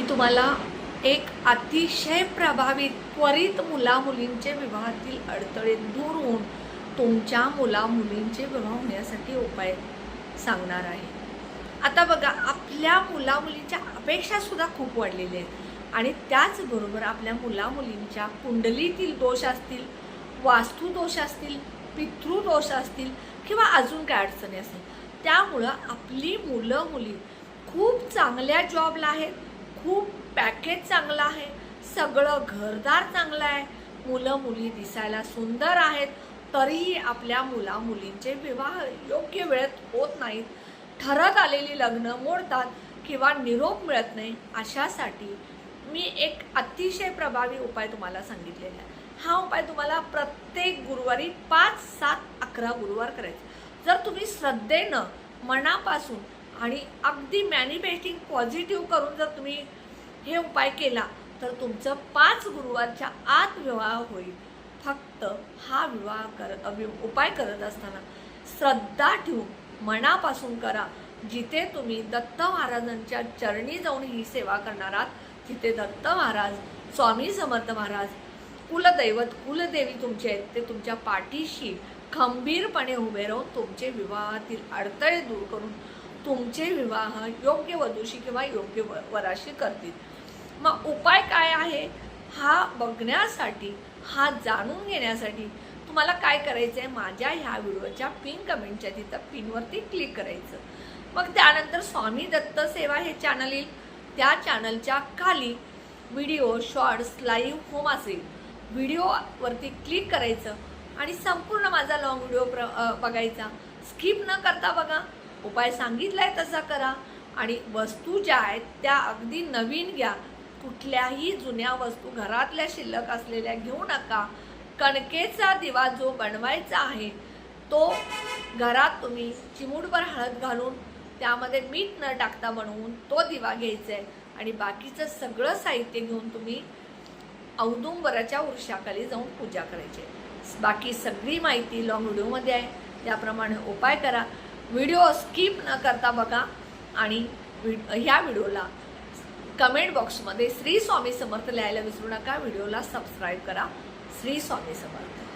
मी तुम्हाला एक अतिशय प्रभावित त्वरित मुला-मुलींचे विवाहातील अडथळे दूर होऊन तुमच्या मुला-मुलींचे विवाह होण्यासाठी उपाय सांगणार आहे। आता बघा, आपल्या मुला-मुलींच्या अपेक्षा सुद्धा खूप वाढलेल्या आहेत आणि त्याचबरोबर आपल्या मुला-मुलींच्या कुंडलीतील दोष असतील, वास्तू दोष असतील, पितृदोष असतील किंवा अजून काय अडचणी असतील, त्यामुळं आपली मुलं-मुली खूप चांगल्या जॉबला आहेत, खूप पॅकेज चांगलं आहे, सगळं घरदार चांगलं आहे, मुलं मुली दिसायला सुंदर आहेत, तरीही आपल्या मुला-मुलींचे विवाह योग्य वेळेत होत नाहीत, ठरत आलेली लग्न मोडतात किंवा निरोप मिळत नाही। अशासाठी मी एक अतिशय प्रभावी उपाय तुम्हाला सांगितलेला आहे। हा उपाय तुम्हाला प्रत्येक गुरुवारी 5, 7, 11 गुरुवार करायचा। जर तुम्ही श्रद्धेनं मनापासून आणि अगदी मॅनिफेस्टिंग पॉझिटिव्ह करून जर तुम्ही हे उपाय केला तर तुमचं 5 गुरुवारच्या आत विवाह होईल। फक्त हा उपाय करत असताना श्रद्धा ठेवून मनापासून करा। जिथे तुम्ही दत्त महाराजांच्या चरणी जाऊन ही सेवा करणार आहात, तिथे दत्त महाराज, स्वामी समर्थ महाराज, कुलदैवत कुलदेवी तुमचे आहेत, ते तुमच्या पाठीशी खंबीरपणे उभे राहून तुमचे विवाहातील अडथळे दूर करून तुमचे विवाह योग्य वधूशी किंवा योग्य वराशी करतील। मग उपाय काय आहे हा बघण्यासाठी, हा जाणून घेण्यासाठी तुम्हाला काय करायचं आहे, माझ्या ह्या व्हिडिओच्या पिन कमेंटच्या तिथं पिनवरती क्लिक करायचं। मग त्यानंतर स्वामी दत्त सेवा हे चॅनल येईल, त्या चॅनलच्या खाली व्हिडिओ शॉर्ट्स लाईव्ह होम असेल, व्हिडिओवरती क्लिक करायचं आणि संपूर्ण माझा लॉंग व्हिडिओ बघायचा, स्किप न करता बघा। उपाय सांगितलाय तसा करा आणि वस्तू ज्या आहेत त्या अगदी नवीन घ्या, कुठल्याही जुन्या वस्तू घरातल्या शिल्लक असलेल्या घेऊ नका। कणकेचा दिवा जो बनवायचा आहे तो घरात तुम्ही चिमूटभर हळद घालून त्यामध्ये मीठ न टाकता बनवून तो दिवा घ्यायचा आहे आणि बाकीचं सगळं साहित्य घेऊन तुम्ही औदुंबराच्या वृक्षाखाली जाऊन पूजा करायची। बाकी सगळी माहिती लॉंग व्हिडिओमध्ये आहे, त्याप्रमाणे उपाय करा। व्हिडिओ स्किप न करता बघा आणि ह्या व्हिडिओला कमेंट बॉक्समध्ये श्री स्वामी समर्थ लिहायला विसरू नका। व्हिडिओला सबस्क्राईब करा। श्री स्वामी समर्थ।